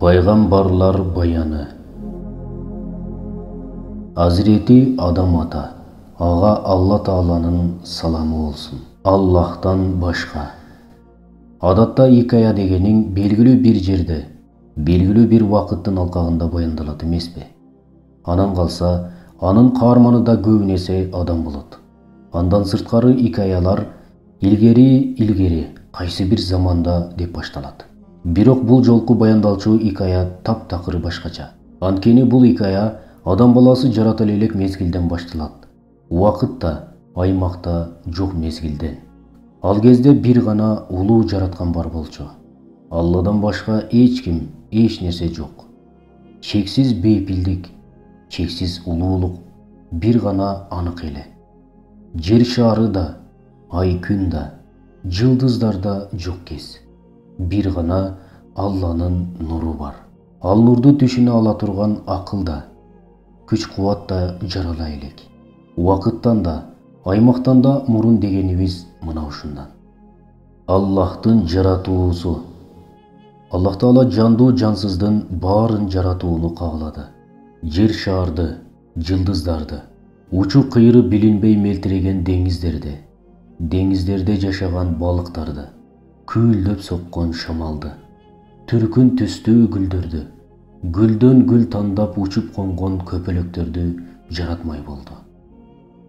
Пайғамбарлар баяны. Hazreti Адам ата, аға Алла Тааланың саламы болсын. Аллахтан башқа. Адатта хикая дегенің белгілі бір жерде, белгілі бір вақыттың алқағында баяндалады емес пе? Анан қалса, анын қаарманы да көбінесе адам болады. Андан сырткары хикаялар илгери кайсы бир заманда деп башталат. Бирок бул жолку баяндалчу хикая таптакыр башкача. Анткени бул хикая адам баласы жаратылы элек мезгилден башталат. Убакытта, аймакта жок мезгилден. Ал кезде бир гана улуу жараткан бар болчу. Алладан башка эч ким, эч нерсе жок. Чексиз бейпилдик, чексиз улуулук бир гана анык эле. Жер шары да, ай күн да, жылдыздар да жок кез. Бир гана Алланын нуру бар. Ал нурду түшүнө ала турган акыл да, күч кубат да жарала элек. Убакыттан да, аймактан да мурун дегенибиз мына ушундан. Аллахтын жаратуусу. Аллах Таала жандуу жансыздын баарын жаратууну каалады. Жер шарды, жылдыздарды, учу кыйры билинбей мелтиреген деңиздерде жашаган балыктарды, күүлдөп соккон шамалды, түркүн түстүү гүлдөрдү, гүлдөн гүл тандап учуп конгон көпөлөктөрдү жаратмай болду.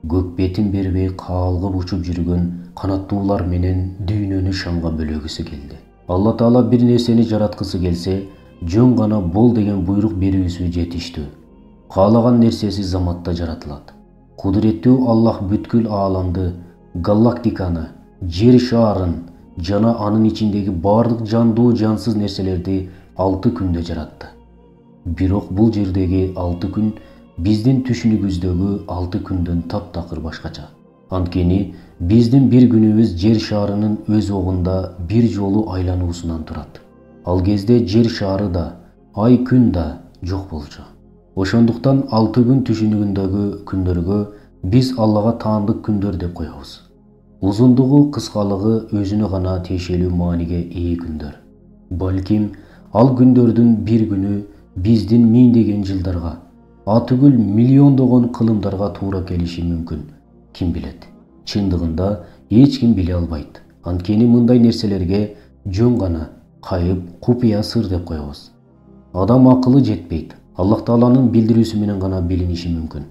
Көк бетин бербей каалгып учуп жүргөн канаттуулар менен дүйнөнү шаңга бөлөгүсү келди. Алла Таала бир нерсени жараткысы келсе, жөн гана бол деген буйрук берүүсү жетиштүү. Каалаган нерсеси заматта жаратылат. Кудуреттүү Аллах бүткүл ааламды, галактиканы, жер шаарын жана анын ичиндеги бардык жандуу жансыз нерселерди 6 күндө жаратты. Бирок бул жердеги 6 күн биздин түшүнүгүбүздөгү 6 күндөн таптакыр башкача. Анткени биздин бир күнүбүз жер шаарынын өз огунда бир жолу айлануусунан турат. Ал кезде жер шаары да, ай күн да жок болчу. Ошондуктан 6 күн түшүнүгүндөгү күндөргө биз Аллага таандык күндөр деп коебуз. Узундугу, кыскалыгы өзүнө гана тиешелүү мааниге ээ күндөр. Балким ал күндөрдүн бир күнү биздин миңдеген жылдарга, атүгүл миллиондогон кылымдарга туура келиши мүмкүн. Ким билет? Чындыгында эч ким биле албайт. Анткени мындай нерселерге жөн гана кайып, купуя сыр деп коебуз. Адам акылы жетпейт. Аллах Тааланын билдирүүсү менен гана билиниши мүмкүн.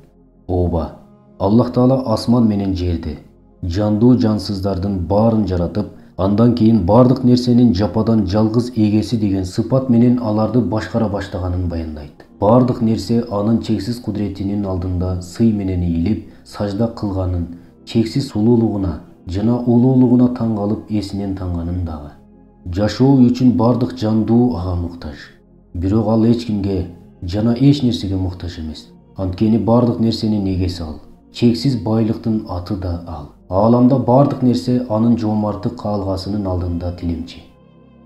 Ооба, Аллах Таала асман менен жерди, жандуу жансыздардын баарын жаратып, андан кийин бардык нерсенин жападан жалгыз эгеси деген сыпат менен аларды башкара баштаганын баяндайт. Бардык нерсе анын чексиз кудуретинин алдында сый менен ийилип, сажда кылганын, чексиз улуулугуна жана улуулугуна таң калып эсинен танганын дагы. Жашоо үчүн бардык жандуу ага муктаж. Бирок ал эч кимге жана эч нерсеге муктаж эмес. Анткени бардык нерсенин эгеси ал. Чексиз байлыктын аты да ал. Ааламда бардык нерсе анын жоомарттык каалгасынын алдында тилемчи.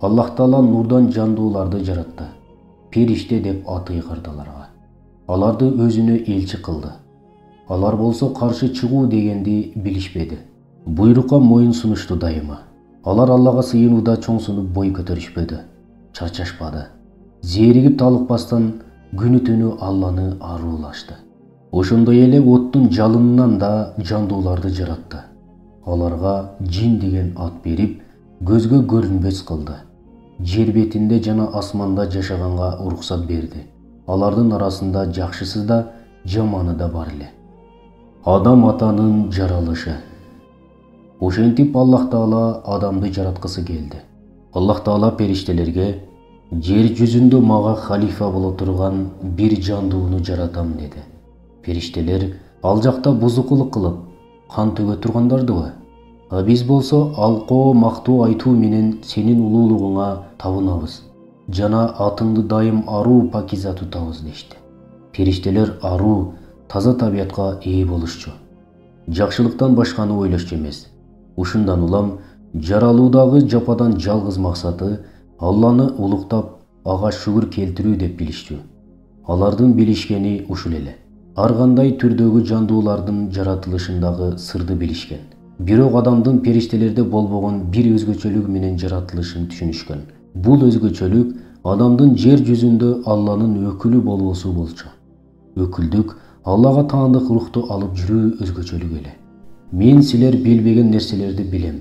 Аллах Таала нурдан жандууларды жаратты. Периште деп ат ыйгарды аларга. Аларды өзүнө элчи кылды. Алар болсо каршы чыгуу дегенди билишпеди. Буйрукка моюн сунушту дайыма. Алар Аллага сыйынууда чоңсунуп бой көтөрүшпөдү. Чарчашпады. Зээригип талыкпастан күнү түнү Алланы аруулашты. Ошондой эле оттун жалынынан да жандууларды жаратты. Аларга жин деген ат берип, көзгө көрүнбөс кылды. Жер бетинде жана асманда жашаганга уруксат берди. Алардын арасында жакшысы да, жаманы да бар эле. Адам атанын жаралышы. Ошентип Аллах Таала адамды жараткысы келди. Аллах Таала периштелерге жер жүзүндө мага халифа боло турган бир жандууну жаратам деди. Периштелер ал жакта бузукулук кылып, кан төгө тургандардыбы? А биз болсо алкоо мактуу айтуу менен сенин улуулугуңа табынабыз. Жана атыңды дайым аруу пакиза тутабыз дешти. Периштелер аруу, таза табиятка ээ болушчу. Жакшылыктан башканы ойлошчу эмес. Ушундан улам жаралуудагы жападан жалгыз максаты Алланы улуктап, ага шүгүр келтирүү деп билишчү. Алардын билишкени ушул эле. Ар кандай түрдөгү жандуулардын жаратылышындагы сырды билишкен. Бирок адамдын периштелерде болбогон бир өзгөчөлүгү менен жаратылышын түшүнүшкөн. Бул өзгөчөлүк Адамдын жер жүзүндө Алланын өкүлү болуусу болчу. Өкүлдүк Аллага таандык рухту алып жүрүү өзгөчөлүк эле. Мен силер билбеген нерселерди билем.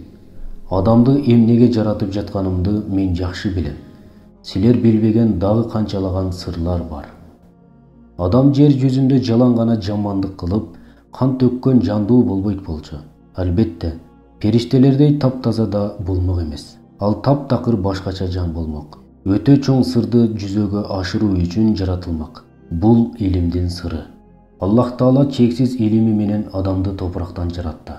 Адамды эмнеге жаратып жатканымды мен жакшы билем. Силер билбеген дагы канчалаган сырлар бар. Адам жер жүзүндө жалаң гана жамандык кылып, кан төккөн жандуу болбойт болчу. Албетте, периштелердей таптаза да болмок эмес. Ал таптакыр башкача жан болмок. Өтө чоң сырды жүзөгө ашыруу үчүн жаратылмак. Бул илимдин сыры. Аллах Таала чексиз илими менен адамды топурактан жаратты.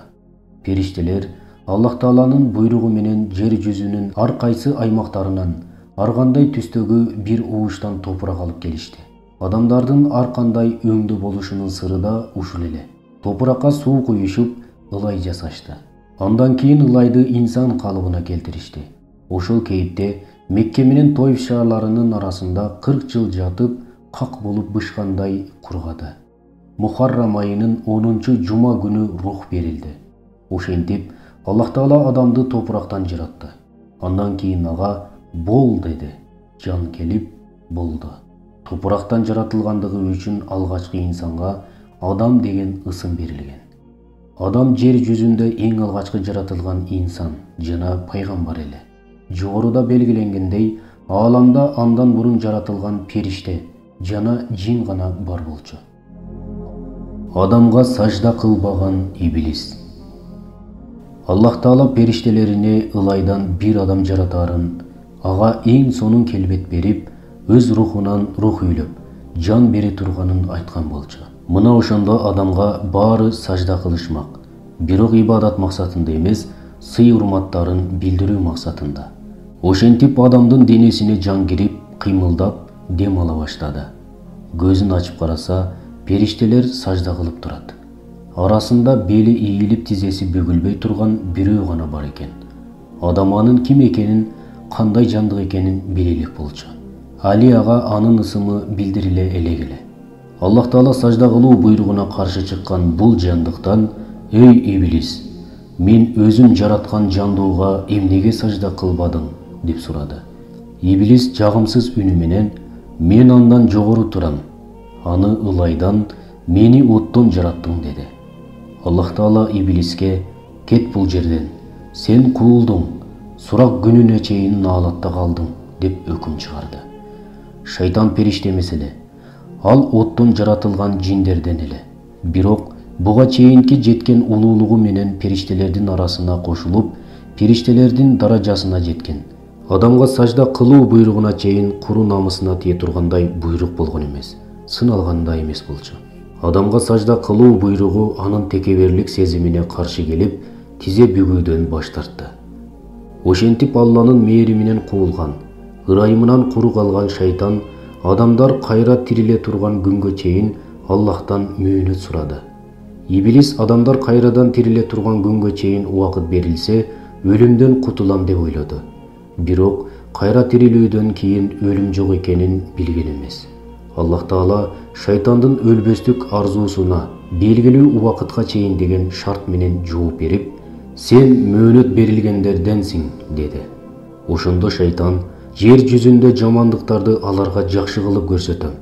Периштелер Аллах Тааланын буйругу менен жер жүзүнүн ар кайсы аймактарынан ар кандай түстөгү бир ууштан топурак алып келишти. Адамдардын ар кандай өңдө болушунун сыры да ушул эле. Топуракка суу куюшуп, ылай жасашты. Андан кийин ылайды инсан калыбына келтиришти. Ошол кейипте Мекке менен Тоиф шаарларынын арасында 40 жыл жатып, как болуп бышкандай кургады. Мухаррам айынын 10-чу жума күнү рух берилди. Ошентип Аллах Таала адамды топурактан жаратты. Андан кийин ага бол деди. Жан келип болду. Топурактан жаратылгандыгы үчүн алгачкы инсанга адам деген ысым берилген. Адам жер жүзүндө эң алгачкы жаратылган инсан жана пайгамбар эле. Жогоруда белгиленгендей, ааламда андан мурун жаратылган периште жана жин гана бар болчу. Адамга сажда кылбаган иблис. Аллах Таала периштелерине ылайдан бир адам жаратарын, ага эң сонун келбет берип, өз рухунан рух үйлөп, жан бере турганын айткан болчу. Мына ошондо адамга баары сажда кылышмак. Бирок ибадат максатында эмес, сый-урматтарын билдирүү максатында. Ошентип адамдын денесине жан кирип, кыймылдап, дем ала баштады. Көзүн ачып караса, периштелер сажда кылып турат. Арасында бели ийилип тизеси бүгүлбөй турган бирөө гана бар экен. Адам анын ким экенин, кандай жандык экенин биле элек болчу. Али ага анын ысымы билдириле элек. Аллах Таала сажда кылуу буйругуна каршы чыккан бул жандыктан: "Эй иблис, мен өзүм жараткан жандууга эмнеге сажда кылбадың?" деп сурады. Иблис жагымсыз үнү менен: "Мен андан жогору турам. Аны ылайдан, мени оттон жараттың" деди. Аллах Таала иблиске: "Кет бул жерден. Сен куулдуң, сурак күнүнө чейин наалатта калдың" деп өкүм чыгарды. Шайтан периште эмес эле. Ал оттон жаратылган жиндерден эле. Бирок буга чейинки жеткен улуулугу менен периштелердин арасына кошулуп, периштелердин даражасына жеткен. Адамга сажда кылуу буйругуна чейин куру намысына тие тургандай буйрук болгон эмес, сыналгандай эмес болчу. Адамга сажда кылуу буйругу анын текеберлик сезимине каршы келип, тизе бүгүүдөн баш тартты. Ошентип Алланын мээриминен куулган, ырайымынан куру калган шайтан адамдар кайра тириле турган күнгө чейин Аллахтан мөөнөт сурады. Иблис адамдар кайрадан тириле турган күнгө чейин убакыт берилсе, өлүмдөн кутулам деп ойлоду. Бирок кайра тирилүүдөн кийин өлүм жок экенин билген эмес. Аллах Таала шайтандын өлбөстүк арзуусуна белгилүү убакытка чейин деген шарт менен жооп берип: "Сен мөөнөт берилгендерденсиң" деди. Ошондо шайтан: "Жер жүзүндө жамандыктарды аларга жакшы кылып көрсөтөм.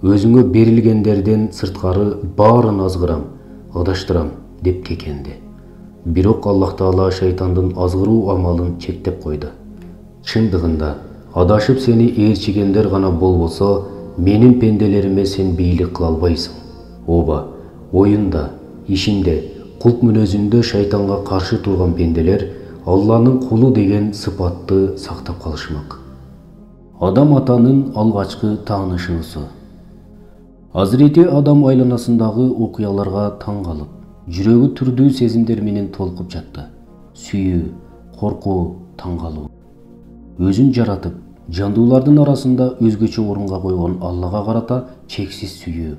Өзүңө берилгендерден сырткары баарын азгырам, адаштырам" деп кекенди. Бирок Аллах Таала шайтандын азгыруу амалын чектеп койду. Чындыгында, адашып сени ээрчигендер гана болбосо, менин пенделериме сен бийлик кыла албайсың. Ооба, оюнда, ишинде, кулк мүнөзүндө шайтанга каршы турган пенделер Алланын кулу деген сыпатты сактап калышмак. Адам атанын алгачкы таанышуусу. Азирети Адам айланасындагы окуяларга таң калып, жүрөгү түрдүү сезимдер менен толкуп жатты. Сүйүү, коркуу, таң калуу. Өзүн жаратып, жандуулардын арасында өзгөчө орунга койгон Аллага карата чексиз сүйүү.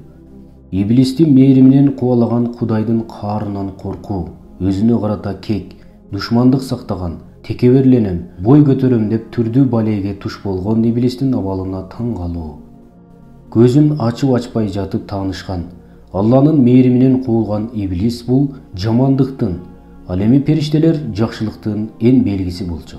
Иблисти мээриминен кубалаган Кудайдын каарынан коркуу, өзүнө карата кек, душмандык сактаган, текеберленем, бой көтөрөм деп түрдүү балейге туш болгон Иблистин абалына таң калуу. Көзүн ачып-ачпай жатып таанышкан, Алланын мээриминен куулган Иблис бул жамандыктын, ал эми периштелер жакшылыктын эң белгиси болчу.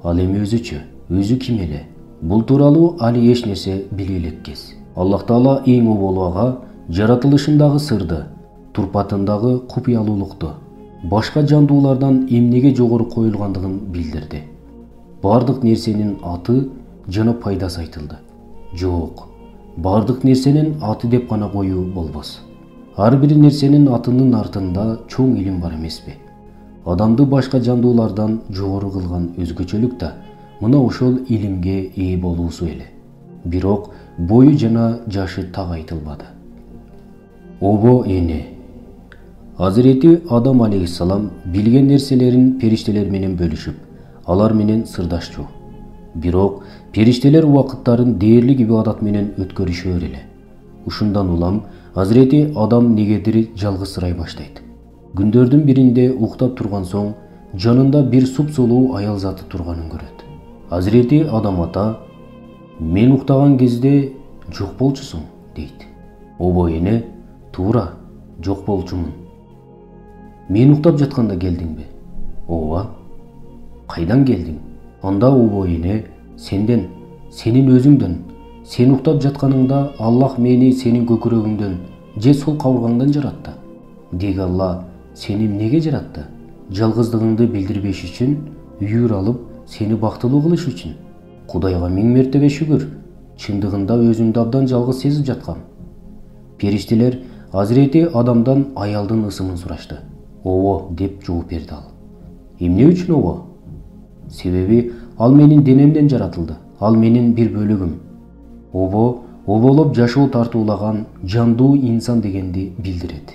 Ал эми өзүчү, өзү ким эле? Бул тууралуу али эч нерсе биле элеккес. Аллах Таала эң оболу ага жаратылышындагы сырды, турпатындагы купуялуулукту, башка жандуулардан эмнеге жогору коюлгандыгын билдирди. Бардык нерсенин аты жана пайдасы айтылды. Жок, бардык нерсенин аты деп гана коюу болбос. Ар бир нерсенин атынын артында чоң илим бар эмеспи? Адамды башка жандуулардан жогору кылган өзгөчөлүк да мына ошол илимге ээ болуусу эле. Бирок бою жана жашы так айтылбады. Обо эне. Hazreti Adam aleyhissalam bilgen nerselерин периштелер менен бөлүшүп, алар менен сырдашчу. Бирок периштелер убакыттарын дээрлик ибадат менен өткөрүшөр эле. Ушундан улам Hazreti Adam негедир жалгызсырай баштайт. Күндөрдүн биринде уктап турган соң жанында бир супсулуу аял заты турганын көрөт. Hazreti Adam ата: "Мен уктаган кезде жок болчусуң" дейт. Обо эне: "Туура, жок болчумун." "Мен уктап жатканда келдиңби?" "Ооба." "Кайдан келдиң?" Анда обо эне: "Сенден, сенин өзүңдөн. Сен уктап жатканыңда Аллах мени сенин көкүрөгүңдөн же сол кабыргаңдан жаратты. Деги Алла сени эмнеге жаратты? Жалгыздыгыңды билдирбеш үчүн, үйүр алып, сени бактылуу кылыш үчүн. Кудайга миң мертебе шүгүр. Чындыгында өзүмдү абдан жалгыз сезип жаткам." Периштелер Hazreti Адамдан аялдын ысымын сурашты. "Обо" деп жооп берди ал. "Эмне үчүн обо?" "Себеби ал менин денемден жаратылды. Ал менин бир бөлүгүм." Обо оболоп жашоо тартуулаган жандуу инсан дегенди билдирет.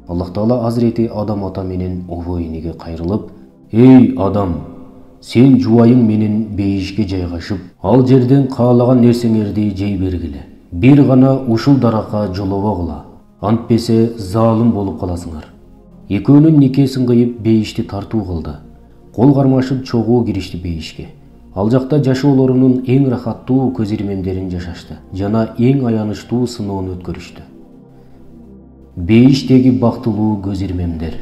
Аллах Таала Hazreti Адам ата менен обо энеге кайрылып: "Эй Адам, сен жубайың менен бейишке жайгашып, ал жерден каалаган нерсеңерди жей бергиле. Бир гана ушул даракка жолобогула, антпесе залым болуп каласыңар." Экөөнүн никесин кыйып бейишти тартуу кылды. Кол кармашып чогуу киришти бейишке. Ал жакта жашоолорунун эң рахаттуу көз ирмемдерин жашашты жана эң аянычтуу сыноон өткөрүштү. Бейиштеги бактылуу көз ирмемдер.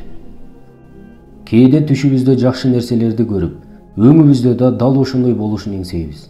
Кээде түшүбүздө жакшы нерселерди көрүп, өңүбүздө да дал ошондой болушун эңсейбиз.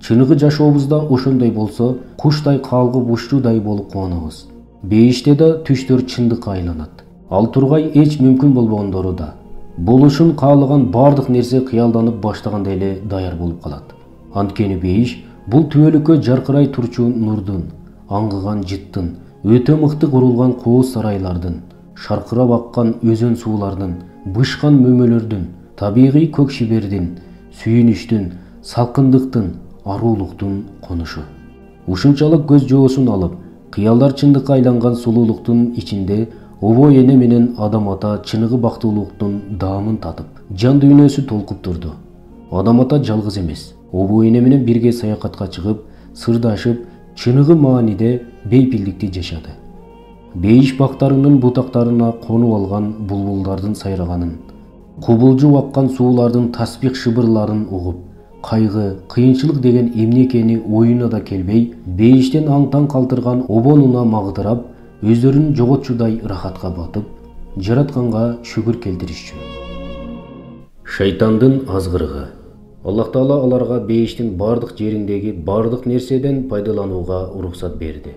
Чыныгы жашообузда ошондой болсо, куштай калгып уччудай болуп кубанабыз. Бейиште да түштөр чындыкка айланат. Ал тургай эч мүмкүн болбогондору да. Болушун каалаган бардык нерсе кыялданып баштаганда эле даяр болуп калат. Анткени бейиш бул түбөлүккө жаркырай турчу нурдун, аңгыган жыттын, өтө мыкты курулган кооз сарайлардын, шаркырап аккан өзөн суулардын, бышкан мөмөлөрдүн, табигый көк шибердин, сүйүнүчтүн, салкындыктын, аруулуктун конушу. Ушунчалык көз жоосун алып, кыялдар чындыкка айланган сулуулуктун ичинде обо эне менен Адам ата чыныгы бактылуулуктун даамын татып, жан дүйнөсү толкуп турду. Адам ата жалгыз эмес. Обо эне менен бирге саякатка чыгып, сырдашып, чыныгы мааниде бейпилдикти жашады. Бейиш бактарынын бутактарына конуп алган булбулдардын сайраганын, кубулжуп аккан суулардын таспих шыбырларын угуп, кайгы, кыйынчылык деген эмне экени оюна да келбей, бейиштен аң-таң калтырган обонуна магдырап, өздөрүн жоготчудай рахатка батып, жаратканга шүгүр келтиришчү. Шайтандын азгырыгы. Аллах Таала аларга бейиштин бардык жериндеги бардык нерседен пайдаланууга уруксат берди.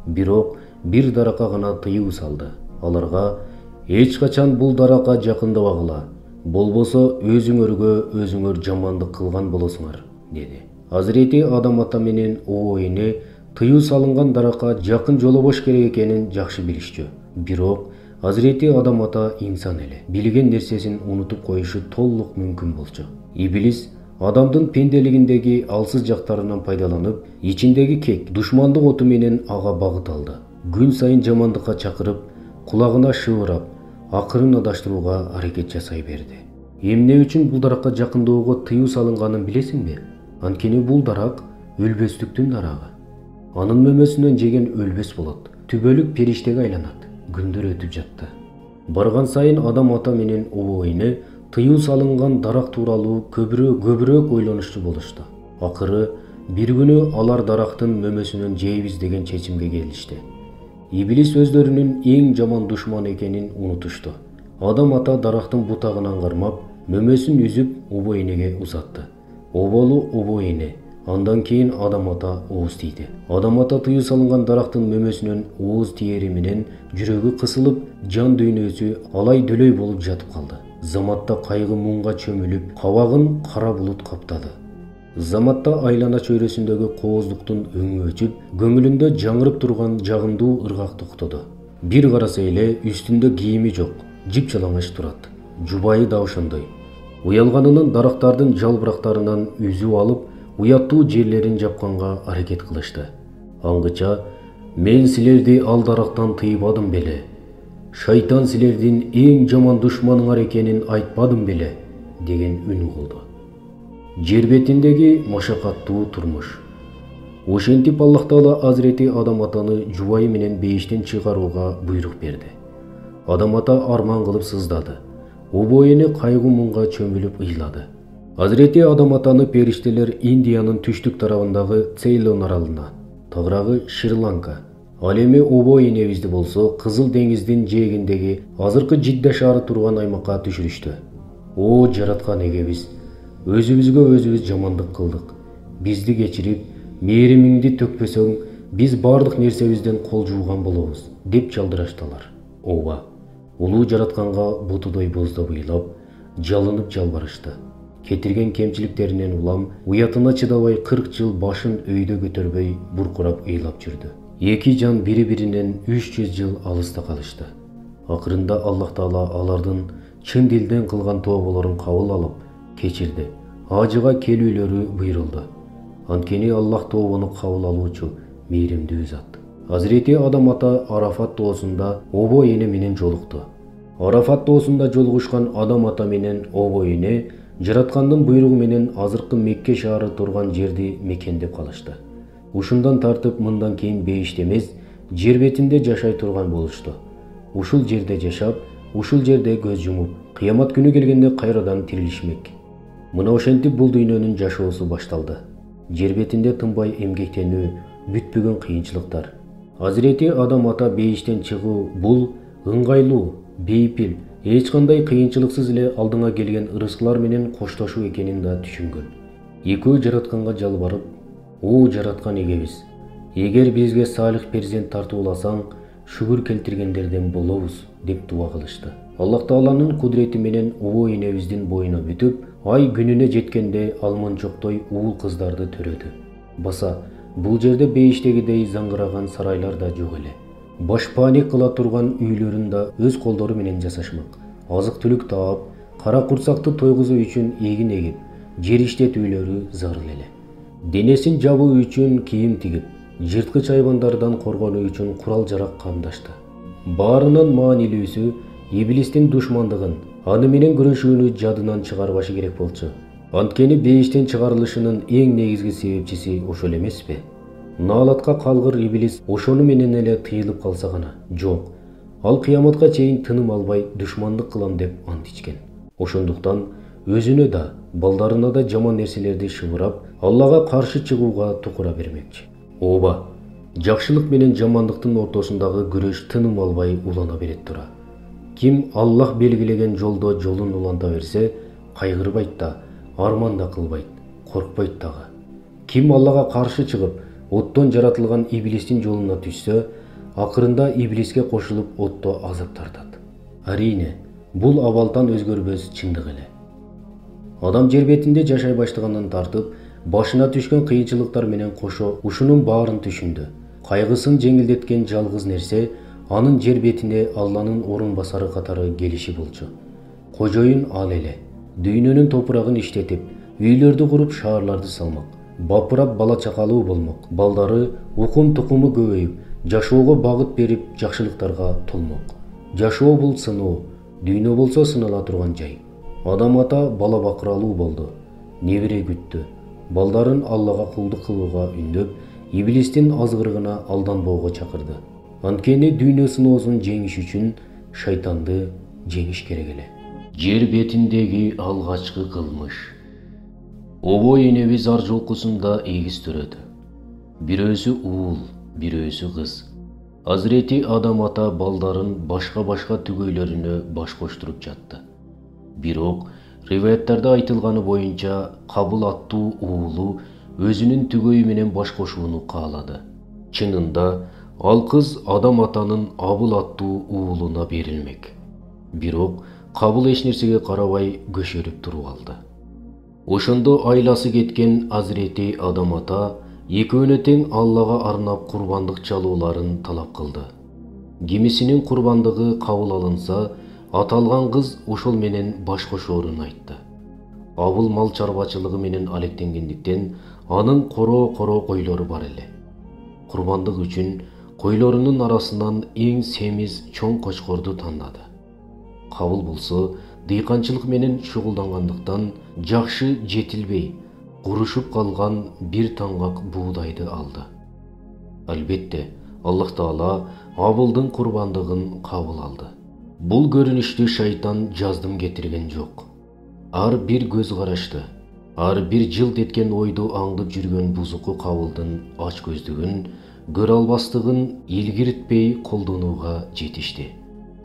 Бирок бир даракка гана тыюу салды. Аларга: "Эч качан бул даракка жакындабагыла, болбосо өзүңөр жамандык кылган болосуңар" деди. Hazreti Адам ата менен обо эне тыюу салынган даракка жакын жолобош керек экенин жакшы билишчү. Бирок Hazreti Адам ата инсан эле. Билген нерсесин унутуп коюшу толук мүмкүн болчу. Иблис адамдын пенделигиндеги алсыз жактарынан пайдаланып, ичиндеги кек, душмандык оту менен ага багыт алды. Күн сайын жамандыкка чакырып, кулагына шыбырап, акырын адаштырууга аракет жасай берди. Эмне үчүн бул даракка жакындоого тыюу салынганын билесиңби? Анткени бул дарак өлбөстүктүн дарагы. Анын мөмөсүнөн жеген өлбөс болот. Түбөлүк периштеге айланат. Күндөр өтүп жатты. Барган сайын Адам ата менен обо эне тыюу салынган дарак тууралуу көбүрөөк ойлонушту болушту. Акыры бир күнү алар дарактын мөмөсүнөн жейбиз деген чечимге келишти. Иблис өздөрүнүн эң жаман душман экенин унутушту. Адам ата дарактын бутагынан кармап, мөмөсүн үзүп обо энеге узатты. Оболу обо эне Андан кейін адам ата ооз тийди. Адам ата тыюу салынган дарактын мөмөсүнөн ооз тиери менен жүрөгү кысылып, жан дүйнөсү алай дүлөй болуп жатып калды. Заматта кайгы муңга чөмүлүп, кабагын кара булут каптады. Заматта айлана чөйрөсүндөгү кооздуктун өңү өчүп, көңүлүндө жаңырып турган жагымдуу ыргак токтоду. Бир караса эле үстүндө кийими жок, жипчалаңач турат. Жубайы да ошондой. Уялганынан дарактардын жалбырактарынан үзүп алып, уяттуу жерлерин жапканга аракет кылышты. Аңгыча: "Мен силерди ал дарактан тыйбадым беле? Шайтан силердин эң жаман душманыңар экенин айтпадым беле?" деген үн угулду. Жер бетиндеги машакаттуу турмуш. Ошентип Аллах Таала Азирети Адам атаны жубайы менен бейиштен чыгарууга буйрук берди. Адам ата арман кылып сыздады. Обоюну кайгы муңга чөмүлүп ыйлады. Азирети Адам атаны периштелер Индиянын түштүк тарабындагы Цейлон аралына, тагыраагы Шри-Ланка, ал эми обо энебизди болсо Кызыл деңиздин жээгиндеги азыркы Жидда шаары турган аймакка түшүрүштү. О жараткан эгебиз, өзүбүзгө өзүбүз жамандык кылдык. Бизди кечирип, мээримиңди төкпөсөң, биз бардык нерсебизден кол жууган болобуз, деп жалдыраштылар. Ооба, улуу жаратканга бутудой боздоп ыйлап, жалынып жалбарышты. Кетирген кемчиликтеринен улам, уятына чыдабай 40 жыл башын өйдө көтөрбөй буркурап ыйлап жүрдү. Эки жан бири-биринен 300 жыл алыста калышты. Акырында Аллах Таала алардын чын дилден кылган тооболорун кабыл алып, кечирди. Ажыга келүүлөрү буйрулду. Анткени Аллах тообону кабыл алуучу мээримдүү зат. Азирети Адам ата Арафат тоосунда обо эне менен жолукту. Арафат тоосунда жолугушкан Адам ата менен обо эне жараткандын буйругу менен азыркы Мекке шаары турган жерди мекендеп калышты. Ушундан тартып мындан кийин бейиште эмес, жер бетинде жашай турган болушту. Ушул жерде жашап, ушул жерде көз жумуп, кыямат күнү келгенде кайрадан тирилишмек. Мына ошентип бул дүйнөнүн жашоосу башталды. Жер бетинде тынбай эмгектенүү, бүтпөгөн кыйынчылыктар. Азирети Адам ата бейиштен чыгуу бул ыңгайлуу, бейпил, эч кандай кыйынчылыксыз эле алдыңа келген ырыскылар менен коштошуу экенин да түшүнгөн. Экөө жаратканга жалбарып: "О жараткан эгебиз, эгер бизге салих перзент тартууласаң, шүгүр келтиргендерден болобуз", деп дуа кылышты. Аллах Тааланын кудурети менен обо энебиздин боюна бүтүп, ай күнүнө жеткенде алманчоктой уул кыздарды төрөдү. Баса, бул жерде бейиштегидей заңгыраган сарайлар да жок эле. Башпаанек кыла турган үйлөрүн да өз колдору менен жасашмак. Азык түлүк таап, кара курсакты тойгузуу үчүн эгин эгип, жер иштетүүлөрү зарыл эле. Денесин жабуу үчүн кийим тигип, жырткыч айбандардан коргонуу үчүн курал-жарак камдашты. Баарынан маанилүүсү иблистин душмандыгын, аны менен күрөшүүнү жадынан чыгарбашы керек болчу. Анткени бейиштен чыгарылышынын эң негизги себепчиси ошол эмеспи? Наалатка калгыр иблис ошону менен эле тыйылып калса гана. Жок, ал кыяматка чейин тыным албай душмандык кылам деп ант ичкен. Ошондуктан өзүнө да, балдарына да жаман нерселерди шыбырап, Аллага каршы чыгууга тукура бермекчи. Ооба, жакшылык менен жамандыктын ортосундагы күрөш тыным албай улана берет тура. Ким Аллах белгилеген жолдо жолун уланта берсе, кайгырбайт да, арман да кылбайт, коркпойт дагы. Ким Аллага каршы чыгып, оттон жаратылган иблистин жолуна түшсө, акырында иблиске кошулуп отто азап тартат. Арине, бул абалдан өзгөрбөс чындык эле. Адам жер бетинде жашай баштагандан тартып, башына түшкөн кыйынчылыктар менен кошо ушунун баарын түшүндү. Кайгысын жеңилдеткен жалгыз нерсе анын жер бетине Алланын орун басары катары келиши болчу. Кожоюн ал эле. Дүйнөнүн топурагын иштетип, үйлөрдү куруп, шаарларды салмак. Бапырап бала чакалуу болмок. Балдары укум тукуму көбөйүп, жашоого багыт берип, жакшылыктарга толмок. Жашоо бул сыноо, дүйнө болсо сынала турган жай. Адам ата бала бакыралуу болду. Небере күттү. Балдарын Аллага кулдук кылууга үндөп, иблистин азгырыгына алданбоого чакырды. Анткени дүйнө сыноосун жеңиш үчүн шайтанды жеңиш керек эле. Жер бетиндеги алгачкы кылмыш. Обо энебиз ар жолкусунда эгиз төрөдү. Бирөөсү уул, бирөөсү кыз. Азирети Адам ата балдарын башка түгөйлөрүнө баш коштуруп жатты. Бирок риваяттарда айтылганы боюнча Кабыл аттуу уулу өзүнүн түгөйү менен баш кошууну каалады. Чынында ал кыз Адам атанын Абыл аттуу уулуна берилмек. Бирок Кабыл эч нерсеге карабай көшөрүп туруп алды. Ошондо айласы кеткен Азирети Адам ата экөөнө тең Аллага арнап курбандык чалууларын талап кылды. Кимисинин курбандыгы кабыл алынса, аталган кыз ошол менен баш кошоорун айтты. Абыл мал чарбачылыгы менен алектенгендиктен анын короо койлору бар эле. Курбандык үчүн койлорунун арасынан эң семиз чоң кочкорду тандады. Кабыл болсо дыйканчылык менен шугулдангандыктан жакшы жетилбей, курушуп калган бир таңгак буудайды алды. Албетте, Аллах Таала Абылдын курбандыгын кабыл алды. Бул көрүнүштү шайтан жаздым кетирген жок. Ар бир көз карашты, ар бир жылт эткен ойду аңдып жүргөн бузуку Кабылдын ач көздүгүн, көрө албастыгын илгиртпей колдонууга жетишти.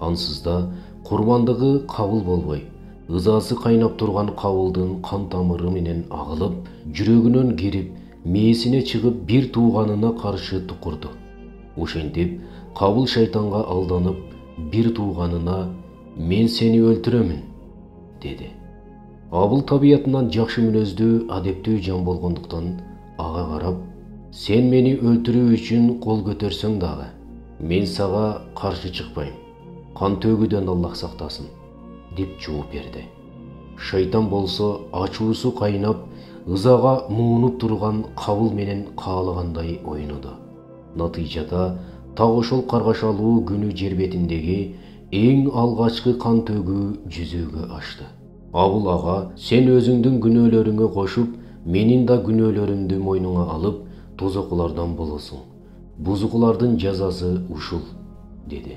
Ансыз да курбандыгы кабыл болбой, ызасы кайнап турган Кабылдын кан тамыры менен агылып, жүрөгүнөн кирип, мээсине чыгып бир тууганына каршы тукурду. Ошентип, Кабыл шайтанга алданып, бир тууганына "Мен сени өлтүрөмүн" деди. Абыл табиятынан жакшы мүнөздүү, адептүү жан болгондуктан ага карап, "Сен мени өлтүрүү үчүн кол көтөрсөң дагы, мен сага каршы чыкпайм. Кан төгүүдөн Аллах сактасын" деп жооп берди. Шайтан болсо ачуусу кайнап, ызага муунуп турган Кабыл менен каалагандай ойноду. Натыйжада так ошол каргашалуу күнү жер бетиндеги эң алгачкы кан төгүү жүзөгө ашты. Абыл ага "Сен өзүңдүн күнөөлөрүңө кошуп, менин да күнөөлөрүмдү мойнуңа алып, тозокулардан болосуң. Бузукулардын жазасы ушул" деди.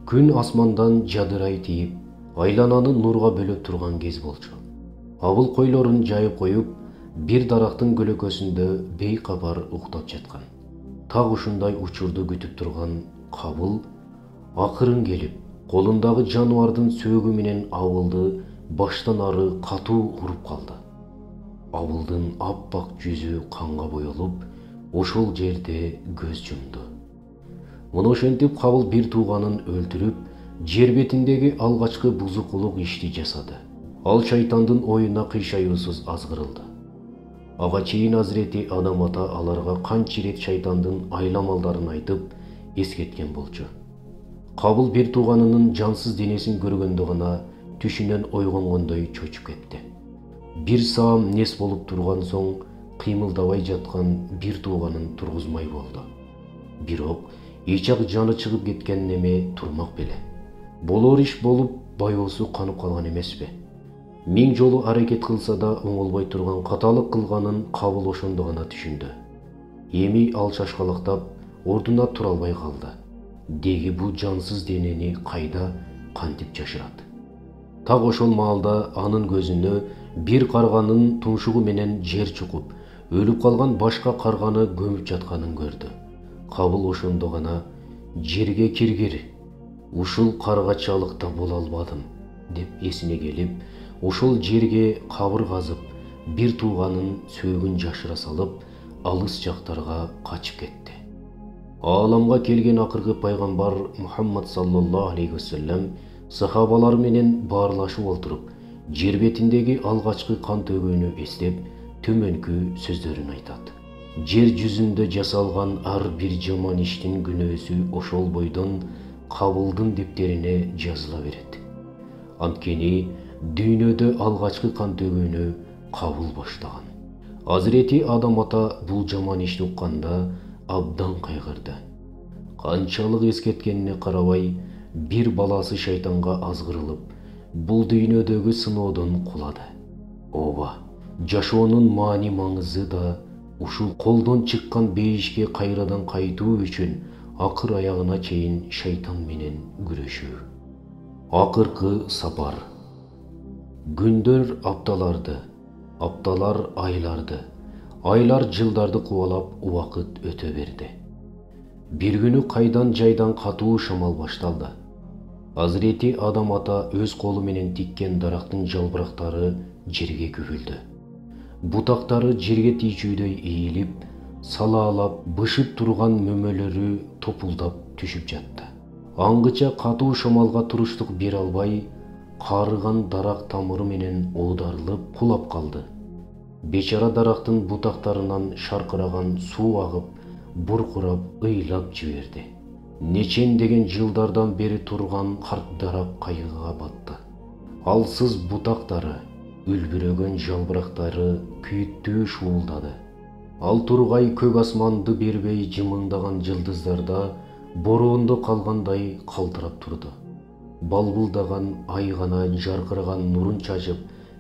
Күн асмандан жадырай тийип, айлананы нурга бөлөп турган кез болчу. Абыл койлорун жайып коюп, бир дарактын көлөкөсүндө бейкабар уктап жаткан. Так ушундай учурду күтүп турган Кабыл акырын келип, колундагы жаныбардын сөөгү менен Абылды баштан ары катуу уруп калды. Абылдын аппак жүзү канга боелуп, ошол жерде көз жумду. Муну ошентип Кабыл бир тууганын өлтүрүп, жер бетиндеги алгачкы бузукулук ишти жасады. Ал шайтандын оюна кыйшаюусуз азгырылды. Ага чейин Азирети Адам ата аларга канча ирет шайтандын айламалдарын айтып, эскерткен болчу. Кабыл бир тууганынын жансыз денесин көргөндө гана түшүнөн ойгонгондой чочуп кетти. Бир саам нес болуп турган соң кыймылдабай жаткан бир тууганын тургузмай болду. Бирок эч-ак жаны чыгып кеткен неме турмак беле. Болор иш болуп, байоосу канып калган эмеспи? Миң жолу аракет кылса да оңолбой турган каталык кылганын Кабыл ошондо гана түшүндү. Эми ал шашкалактап, ордуна тура албай калды. Деги бул жансыз денени кайда, кантип жашырат? Так ошол маалда анын көзүнө бир карганын тумшугу менен жер чукуп, өлүп калган башка карганы көмүп жатканын көрдү. Кабыл ошондо гана "Жерге киргир, ушул каргачалыкта боло албадым" деп эсине келип, ошол жерге кабыр казып, бир тууганын сөөгүн жашыра салып, алыс жактарга качып кетти. Ааламга келген акыркы пайгамбар Мухаммад саллаллаху алейхи вассалам сахабалар менен баарлашып олтуруп, жер бетиндеги алгачкы кан төгүүнү эстеп, төмөнкү сөздөрүн айтат. Жер жүзүндө жасалган ар бир жаман иштин күнөөсү ошол бойдон Кабылдын дептерине жазыла берет. Анткени дүйнөдө алгачкы кан төгүүнү Кабыл баштаган. Азирети Адам ата бул жаман ишти укканда абдан кайгырды. Канчалык эскерткенине карабай, бир баласы шайтанга азгырылып, бул дүйнөдөгү сыноодон кулады. Ооба, жашоонун маани маңызы да ушул колдон чыккан бейишке кайрадан кайтуу үчүн акыр аягына чейин шайтан менен күрөшүү. Акыркы сапар. Күндөр апталарды, апталар айларды, айлар жылдарды кубалап убакыт өтө берди. Бир күнү кайдан жайдан катуу шамал башталды. Азирети Адам ата өз колу менен тиккен дарактын жалбырактары жерге күбүлдү. Бутактары жерге тийчүүдөй ийилип, салаалап, бышып турган мөмөлөрү топулдап түшүп жатты. Аңгыча катуу шамалга туруштук бере албай, карыган дарак тамыры менен оодарылып кулап калды. Бечара дарактын бутактарынан шаркыраган суу агып, буркурап, ыйлап жиберди. Нечендеген жылдардан бери турган карт дарак кайгыга батты. Алсыз бутактары, үлбүрөгөн жалбырактары күйүттүү шуулдады. Ал тургай көк асманды бербей жымыңдаган жылдыздарда бороондо калгандай калтырап турду. Балбылдаган ай гана жаркыраган нурун чачып,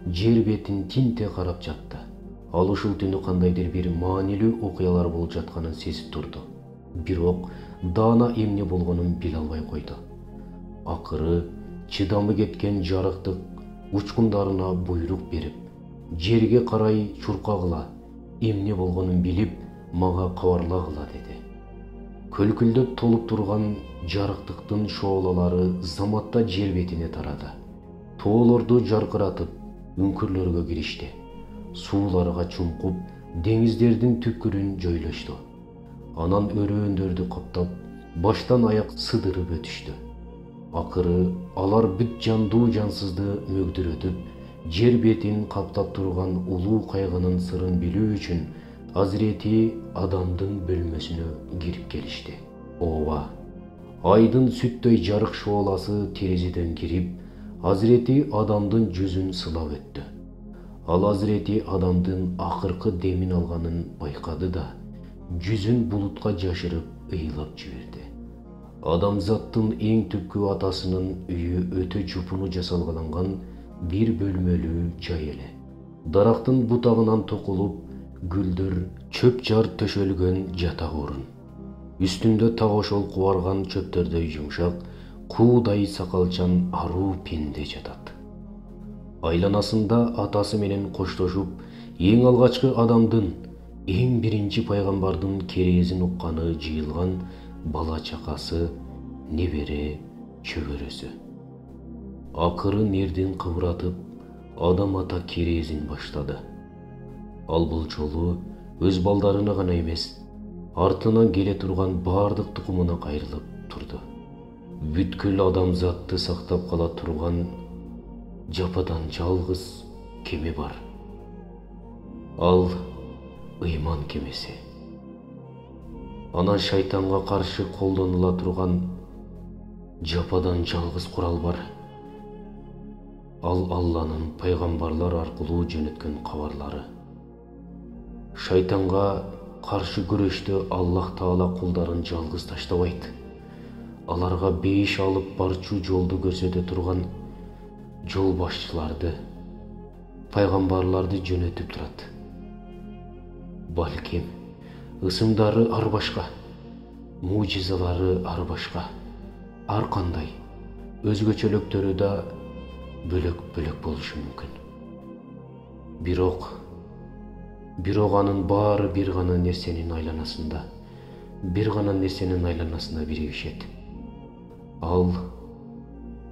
жер бетин тинте карап жатты. Ал ушул түнү кандайдыр бир маанилүү окуялар болуп жатканын сезип турду. Бирок даана эмне болгонун биле албай койду. Акыры чыдамы кеткен жарыктык учкундарына буйрук берип, жерге карай чуркагыла, эмне болгонун билип, мага кабарлагыла деди. Көлкүлдөп толуп турган жарыктыктын шоолалары заматта жер бетине тарады. Тоолорду жаркыратып, үңкүрлөргө киришти. Сууларга чумкуп, деңиздердин түпкүрүн жойлошту. Анан өрөөндөрдү каптап, баштан аяк сыдырып өтүштү. Акыры алар бүт жандуу жансызды мөгдүрөтүп, жер бетин каптап турган улуу кайгынын сырын билүү үчүн Азирети Адамдын бөлмөсүнө кирип келишти. Ооба, айдын сүттөй жарык шооласы терезеден кирип, Азирети Адамдын жүзүн сылап өттү. Ал Азирети Адамдын акыркы демин алганын байкады да, жүзүн булутка жашырып ыйлап жиберди. Адамзаттын эң түпкү атасынын үйү өтө жупуну жасалгаланган бир бөлмөлүү жай эле. Дарактын бутагынан токулуп, гүлдөр чөп жар төшөлгөн жатак орун. Үстүндө так ошол кубарган чөптөрдөй жумшак, куудай сакалчан аруу пенде жатат. Айланасында атасы менен коштошуп, эң алгачкы Адамдын, эң биринчи пайгамбардын керезин укканы жыйылган бала чакасы, небере, чөгөрөсү. Акыры нердин кыбыратып, Адам ата керезин баштады. Ал бул жолу өз балдарына гана эмес, артынан келе турган бардык тукумуна кайрылып турду. Бүткүл адамзатты сактап кала турган жападан жалгыз кеме бар. Ал ыйман кемеси. Анан шайтанга каршы колдонула турган жападан жалгыз курал бар. Ал Алланын пайгамбарлар аркылуу жөнөткөн кабарлары. Шайтанга каршы күрөштө Аллах Таала кулдарын жалгыз таштабайт. Аларга бейиш алып барчу жолду көрсөтө турган жол башчыларды, пайгамбарларды жөнөтүп турат. Балким, ысымдары ар башка, мужизалары ар башка, ар кандай, өзгөчөлүктөрү да бөлөк-бөлөк болушу мүмкүн. Бирок анын баары бир гана нерсенин айланасында биригишет. Ал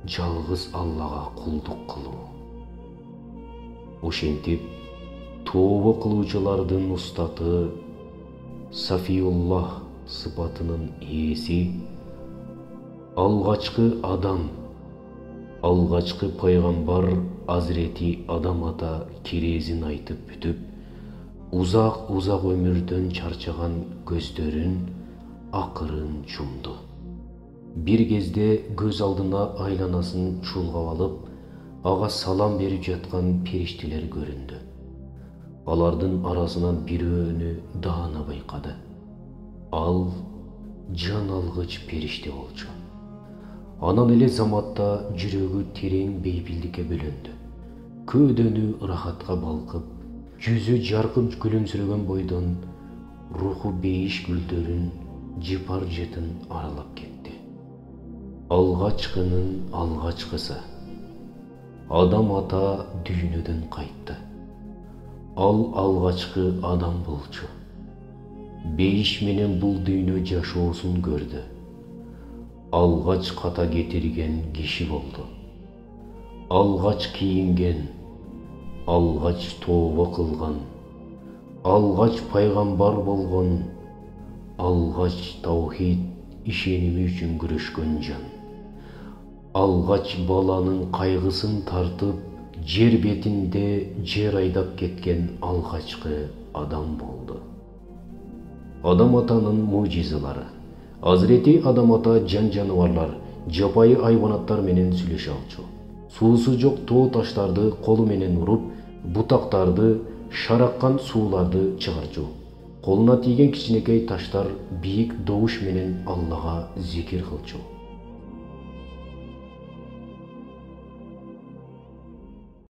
жалгыз Аллага кулдук кылуу. Ошентип, тобо кылуучулардын устаты, Сафиуллах сыпатынын ээси, алгачкы адам, алгачкы пайгамбар Азирети Адам ата керезин айтып бүтүп, узак өмүрдөн чарчаган көздөрүн акырын жумду. Бир кезде көз алдына айланасын чулгап алып, ага салам берип жаткан периштелер көрүндү. Алардын арасынан бирөөнү даана байкады. Ал жан алгыч периште болчу. Анан эле заматта жүрөгү терең бейпилдикке бөлөндү. Көөдөнү ырахатка балкып, жүзү жаркып күлүмсүрөгөн бойдон руху бейиш гүлдөрүн, жыпар жытын аралап кетти. Алгачкынын алгачкысы. Адам ата дүйнөдөн кайтты. Ал алгачкы адам болчу. Бейиш менен бул дүйнө жашоосун көрдү. Алгач ката кетирген киши болду. Алгач кийинген, алгач тообо кылган, алгач пайгамбар болгон, алгач таухид ишеними үчүн күрөшкөн жан, алгач баланын кайгысын тартып, жер бетинде жер айдап кеткен алгачкы адам болду. Адам атанын мужизалары. Азирети Адам ата жан жаныбарлар, жапайы айванаттар менен сүйлөшө алчу. Суусу жок тоо таштарды колу менен уруп, бутактарды, шараккан сууларды чыгарчу. Колуна тийген кичинекей таштар бийик добуш менен Аллага зикир кылчу.